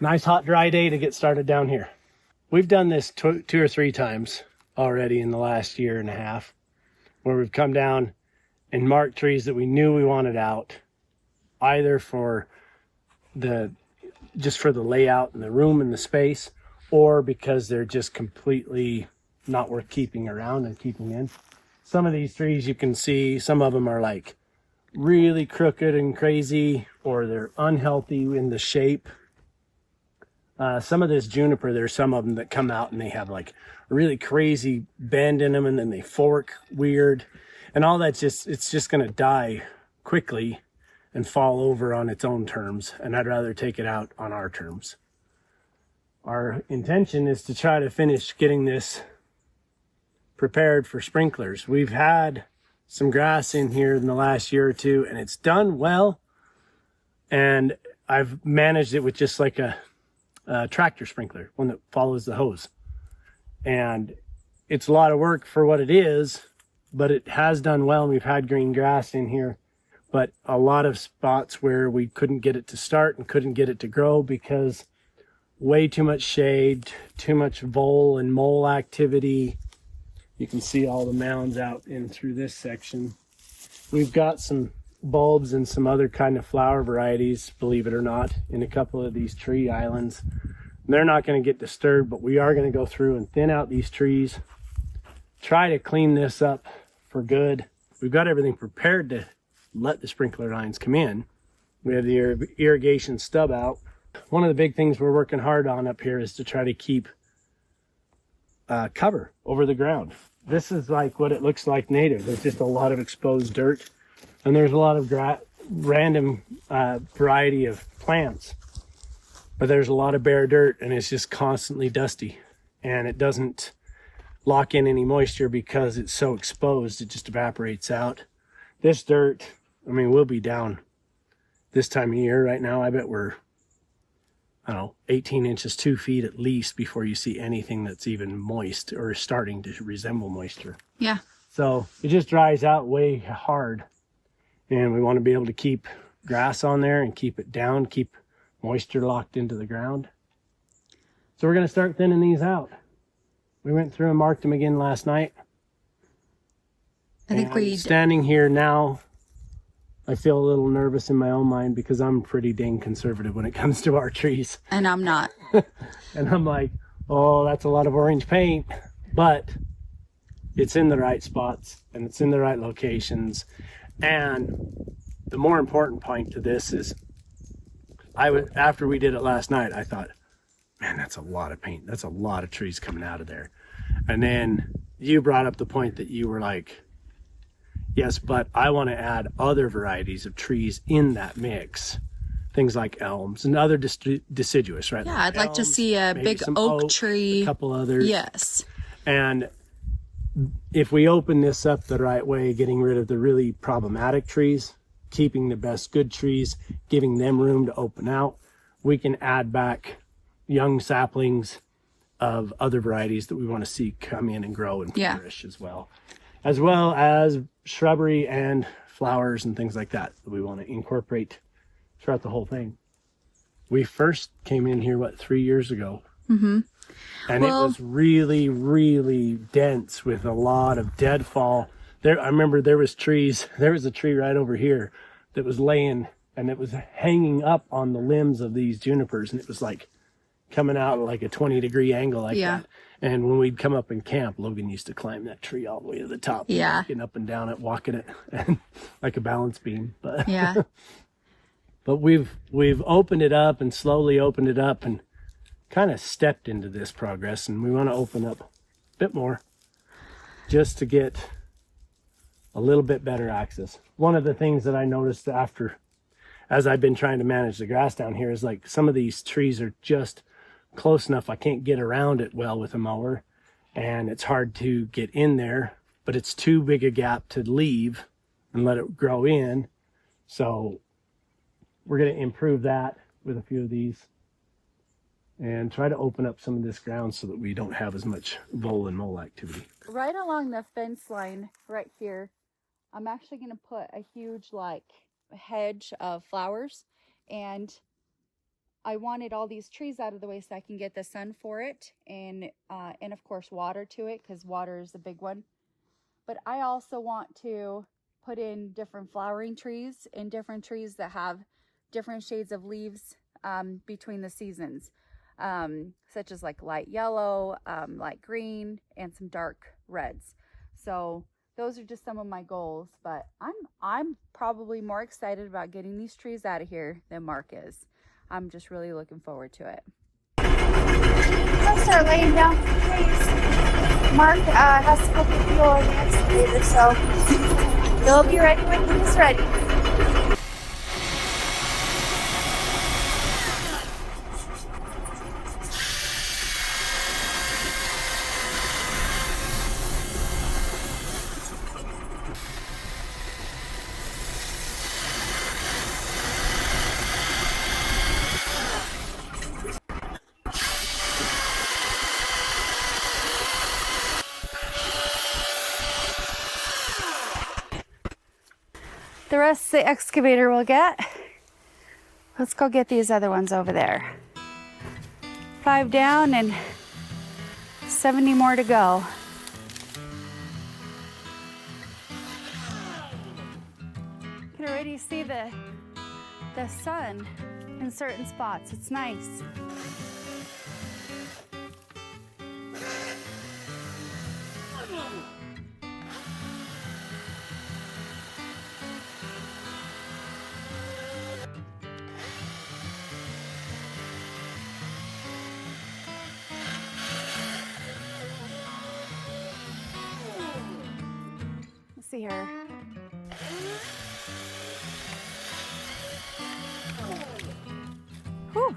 Nice hot dry day to get started down here. We've done this two or three times already in the last year and a half, where we've come down and marked trees that we knew we wanted out, either for just for the layout and the room and the space, or because they're just completely not worth keeping around and keeping in. Some of these trees you can see, some of them are like really crooked and crazy, or they're unhealthy in the shape. Some of this juniper, there's some of them that come out and they have like a really crazy bend in them, and then they fork weird, and all that's it's just going to die quickly and fall over on its own terms, and I'd rather take it out on our terms. Our intention is to try to finish getting this prepared for sprinklers. We've had some grass in here in the last year or two, and it's done well, and I've managed it with just like a tractor sprinkler, one that follows the hose, and it's a lot of work for what it is, but it has done well. And we've had green grass in here, but a lot of spots where we couldn't get it to start and couldn't get it to grow because way too much shade, too much vole and mole activity. You can see all the mounds out in through this section. We've got some bulbs and some other kind of flower varieties, believe it or not, in a couple of these tree islands. They're not going to get disturbed, but we are going to go through and thin out these trees, try to clean this up for good. We've got everything prepared to let the sprinkler lines come in. We have the irrigation stub out. One of the big things we're working hard on up here is to try to keep cover over the ground. This is like what it looks like native. There's just a lot of exposed dirt, and there's a lot of random variety of plants, but there's a lot of bare dirt, and it's just constantly dusty, and it doesn't lock in any moisture because it's so exposed. It just evaporates out. This dirt, I mean, we'll be down this time of year right now. I bet we're, I don't know, 18 inches, 2 feet at least before you see anything that's even moist or starting to resemble moisture. Yeah. So it just dries out way hard, and we want to be able to keep grass on there and keep it down, keep moisture locked into the ground. So we're going to start thinning these out. We went through and marked them again last night. I think we standing here now, I feel a little nervous in my own mind because I'm pretty dang conservative when it comes to our trees. And I'm not. And I'm like, oh, that's a lot of orange paint, but it's in the right spots and it's in the right locations. And the more important point to this is, after we did it last night, I thought, man, that's a lot of paint. That's a lot of trees coming out of there. And then you brought up the point that you were like, yes, but I want to add other varieties of trees in that mix. Things like elms and other deciduous, right? Yeah, like I'd like to see a big oak tree. A couple others. Yes. And if we open this up the right way, getting rid of the really problematic trees, keeping the best good trees, giving them room to open out, we can add back young saplings of other varieties that we want to see come in and grow and flourish as well as shrubbery and flowers and things like that we want to incorporate throughout the whole thing. We first came in here 3 years ago, and it was really, really dense with a lot of deadfall. There, I remember there was a tree right over here that was laying, and it was hanging up on the limbs of these junipers, and it was like coming out at like a 20-degree angle like that. And when we'd come up in camp, Logan used to climb that tree all the way to the top, getting up and down it, walking it, and like a balance beam. But but we've opened it up and slowly opened it up and kind of stepped into this progress, and we want to open up a bit more just to get a little bit better access. One of the things that I noticed as I've been trying to manage the grass down here is like some of these trees are just close enough I can't get around it well with a mower, and it's hard to get in there, but it's too big a gap to leave and let it grow in. So we're going to improve that with a few of these and try to open up some of this ground so that we don't have as much vole and mole activity. Right along the fence line right here, I'm actually going to put a huge like hedge of flowers, and I wanted all these trees out of the way so I can get the sun for it, and of course water to it, because water is the big one. But I also want to put in different flowering trees and different trees that have different shades of leaves between the seasons, such as like light yellow, light green, and some dark reds. So those are just some of my goals, but I'm probably more excited about getting these trees out of here than Mark is. I'm just really looking forward to it. Let's start laying down some trees. Mark has to go get fuel in the excavator, so he'll be ready when he's ready. The rest the excavator will get. Let's go get these other ones over there. 5 down and 70 more to go. You can already see the sun in certain spots. It's nice. See her. Whew.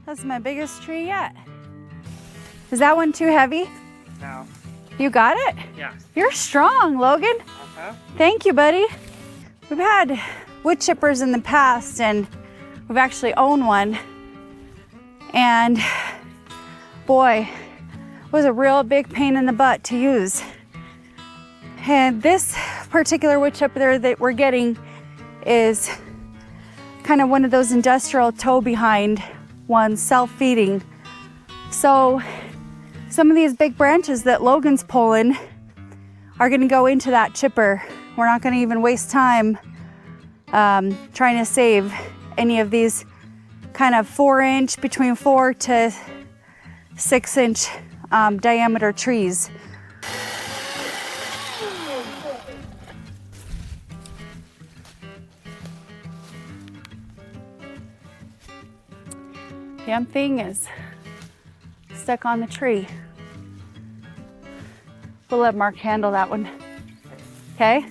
That's my biggest tree yet. Is that one too heavy? No. You got it? Yeah. You're strong, Logan. Okay. Thank you, buddy. We've had wood chippers in the past, and we've actually owned one. And boy, it was a real big pain in the butt to use. And this particular wood chipper that we're getting is kind of one of those industrial tow behind ones, self-feeding. So some of these big branches that Logan's pulling are going to go into that chipper. We're not going to even waste time trying to save any of these kind of 4-inch, between 4 to 6-inch diameter trees. Damn thing is stuck on the tree. We'll let Mark handle that one. Okay?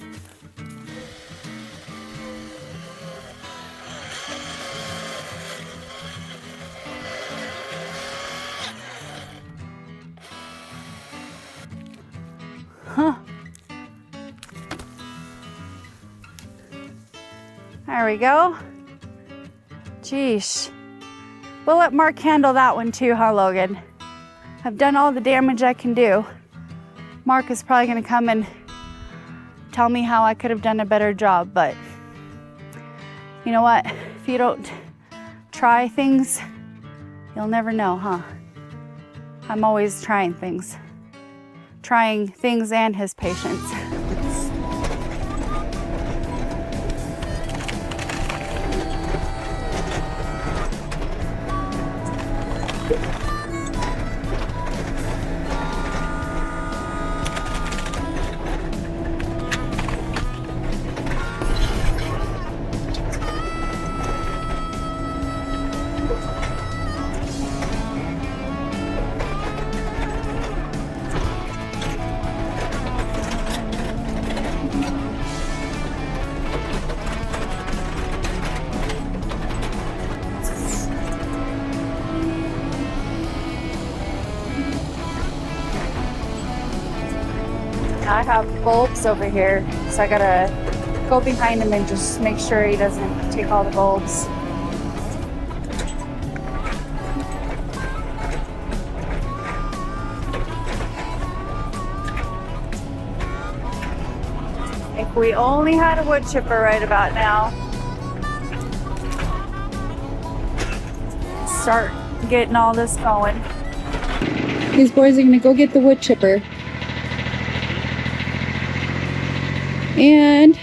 Huh. There we go. Jeesh. We'll let Mark handle that one too, huh, Logan? I've done all the damage I can do. Mark is probably gonna come and tell me how I could have done a better job, but you know what? If you don't try things, you'll never know, huh? I'm always trying things and his patience. I have bulbs over here, so I gotta go behind him and just make sure he doesn't take all the bulbs. If we only had a wood chipper right about now. start getting all this going. These boys are gonna go get the wood chipper. And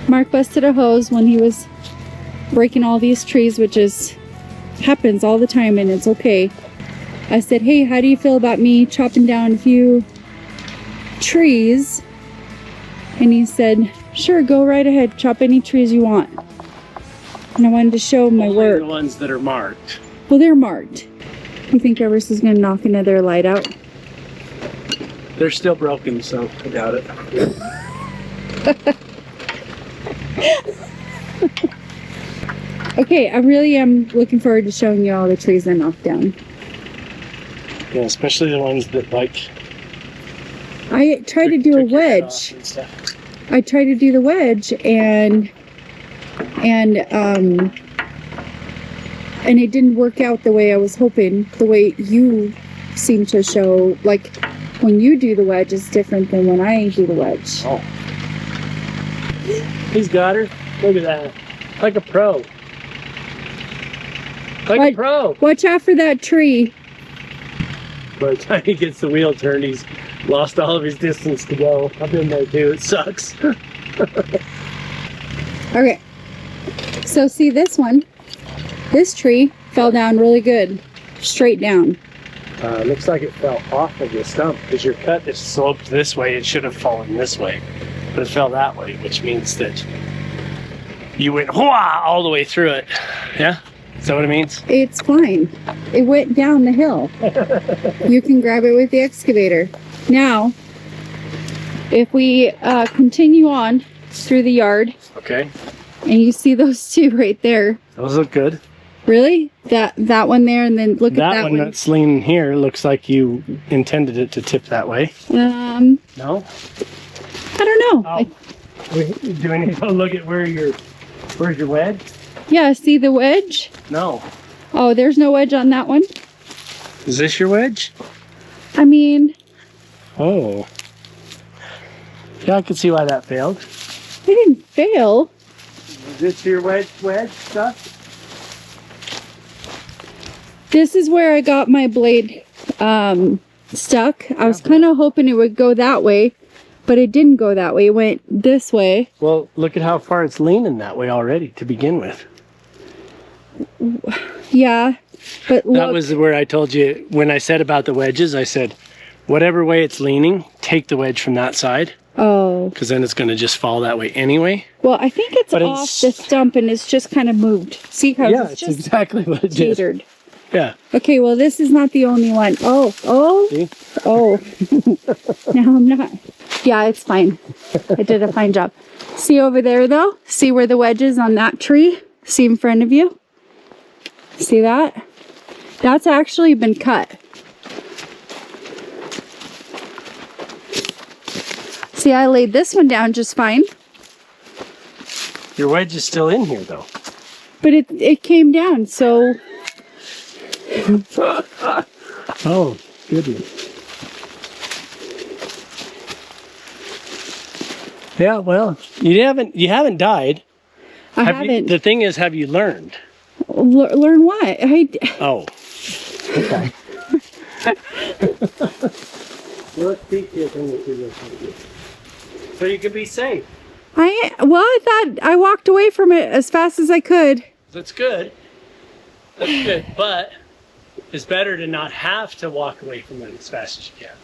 Mark busted a hose when he was breaking all these trees, which happens all the time, and it's okay. I said, hey, how do you feel about me chopping down a few trees? And he said, sure, go right ahead, chop any trees you want. And I wanted to show him my Only work. the ones that are marked. Well, they're marked. You think Everest is gonna knock another light out? They're still broken, so I doubt it. Okay, I really am looking forward to showing you all the trees I knocked down. Yeah, especially the ones that like. I tried to do a wedge. I tried to do the wedge and it didn't work out the way I was hoping. The way you seem to show, like when you do the wedge is different than when I do the wedge. Oh. He's got her. Look at that. Like a pro. Like a pro. Watch out for that tree. By the time he gets the wheel turned, he's lost all of his distance to go. I've been there too. It sucks. Okay. So see this one. This tree fell down really good. Straight down. Looks like it fell off of the stump because your cut is sloped this way. It should have fallen this way, but it fell that way, which means that you went whoa all the way through it. Yeah? Is that what it means? It's fine. It went down the hill. You can grab it with the excavator. Now, if we continue on through the yard, Okay. and you see those two right there. Those look good. Really? That one there, and then look at That that one that's leaning here looks like you intended it to tip that way. one. No? I don't know. Oh. Do we need to look at where's your wedge? Yeah, see the wedge? No. Oh, there's no wedge on that one. Is this your wedge? I mean, Oh. Yeah, I can see why that failed. it didn't fail. Is this your wedge stuff? This is where I got my blade stuck. I was kind of hoping it would go that way, but it didn't go that way. It went this way. Well, look at how far it's leaning that way already to begin with. Yeah, but look. That was where I told you, when I said about the wedges, I said, whatever way it's leaning, take the wedge from that side, Oh, because then it's going to just fall that way anyway. well, I think it's But off it's- the stump and it's just kind of moved. See how Yeah, it's it's just exactly what it did. teetered. Yeah. Okay, well, this is not the only one. Oh, See? now I'm not. Yeah, it's fine. I did a fine job. See over there, though? See where the wedge is on that tree? See in front of you? See that? That's actually been cut. See, I laid this one down just fine, Your wedge is still in here, though. but it came down, so Oh, goodness. Yeah, well, you haven't died. I Have you- haven't. the thing is, have you learned? Learn what? Oh. Okay. Well, let's teach you a thing or two. So you can be safe. I thought I walked away from it as fast as I could. That's good. That's good. But it's better to not have to walk away from it as fast as you can.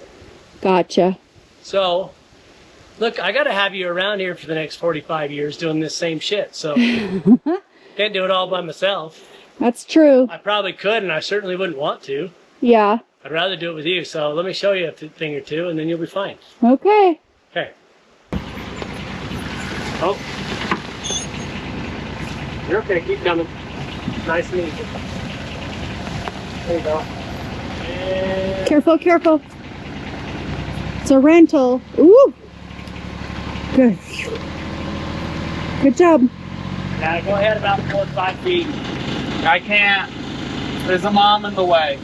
Gotcha. So, look, I got to have you around here for the next 45 years doing this same shit. So, can't do it all by myself. That's true. I probably could, and I certainly wouldn't want to. Yeah. I'd rather do it with you. So let me show you a thing or two, and then you'll be fine. Okay. Okay. Oh. You're okay. Keep coming. Nice and easy. There you go. And Careful, careful. It's a rental. Ooh. Good. Good job. now go ahead about 4 or 5 feet. I can't. There's a mom in the way.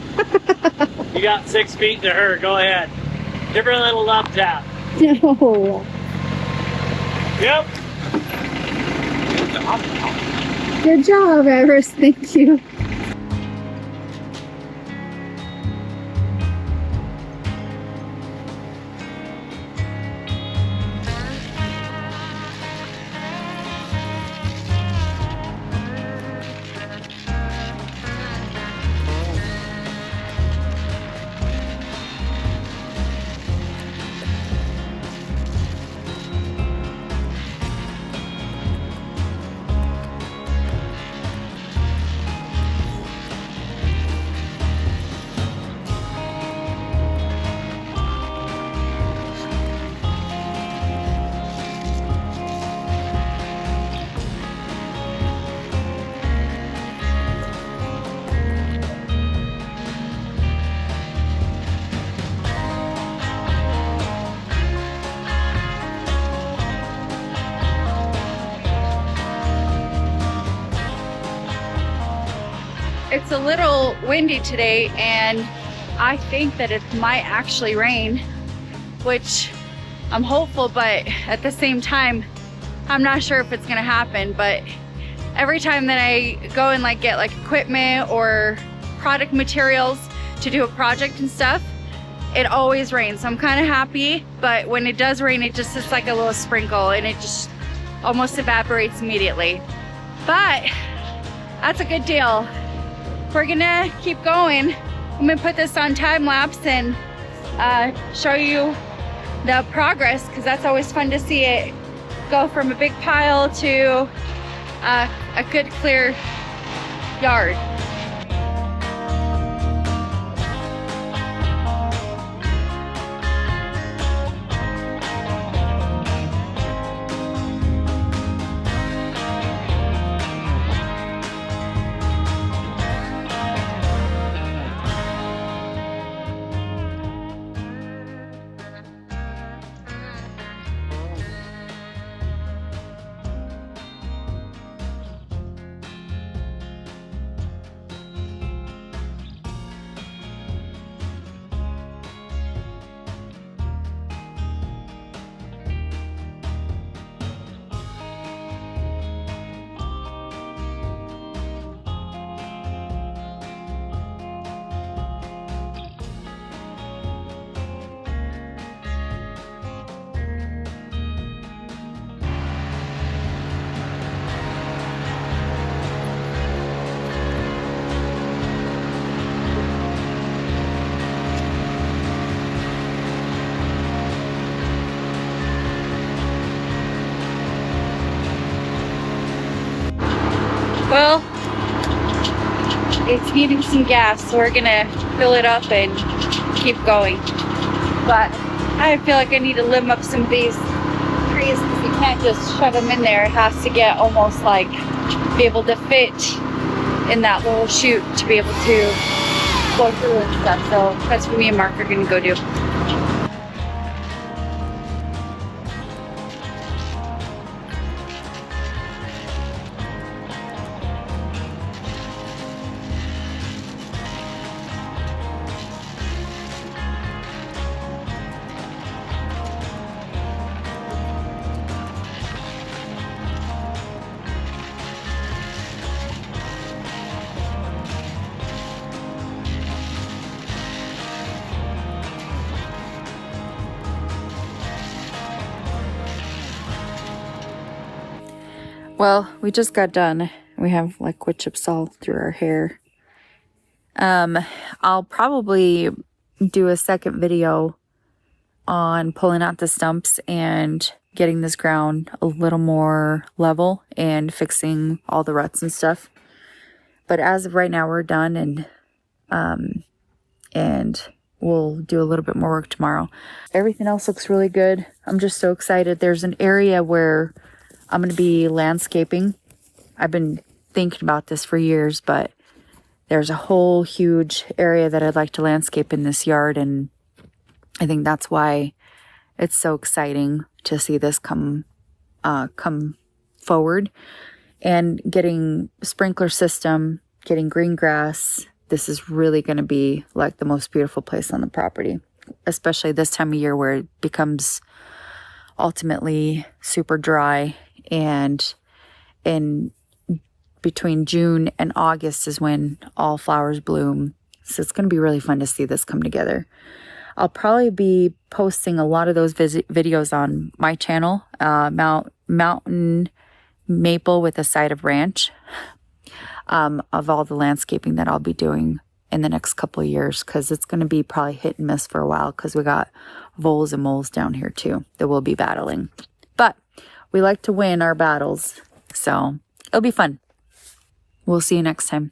You got 6 feet to her. Go ahead. Give her a little love tap. No. Yep. Good job, Everest. Thank you. it's a little windy today, and I think that it might actually rain, which I'm hopeful, but at the same time, I'm not sure if it's gonna happen. But every time that I go and like get like equipment or product materials to do a project and stuff, it always rains. So I'm kind of happy, but when it does rain, it just is like a little sprinkle and it just almost evaporates immediately. But that's a good deal. We're gonna keep going. I'm gonna put this on time lapse and show you the progress, because that's always fun to see it go from a big pile to a good clear yard. Well, it's needing some gas, so we're gonna fill it up and keep going. But I feel like I need to limb up some of these trees, because you can't just shove them in there. It has to get almost like be able to fit in that little chute to be able to go through and stuff. So that's what me and Mark are gonna go do. Well, we just got done. We have like wood chips all through our hair. I'll probably do a second video on pulling out the stumps and getting this ground a little more level and fixing all the ruts and stuff. But as of right now, we're done, and we'll do a little bit more work tomorrow. Everything else looks really good. I'm just so excited. There's an area where I'm going to be landscaping. I've been thinking about this for years, but there's a whole huge area that I'd like to landscape in this yard, and I think that's why it's so exciting to see this come forward. And getting sprinkler system, getting green grass, this is really going to be like the most beautiful place on the property, especially this time of year where it becomes ultimately super dry. And in between June and August is when all flowers bloom. So it's going to be really fun to see this come together. I'll probably be posting a lot of those videos on my channel, Mountain Maple with a side of ranch, of all the landscaping that I'll be doing in the next couple of years, because it's going to be probably hit and miss for a while, because we got voles and moles down here too that we'll be battling. But we like to win our battles, so it'll be fun. We'll see you next time.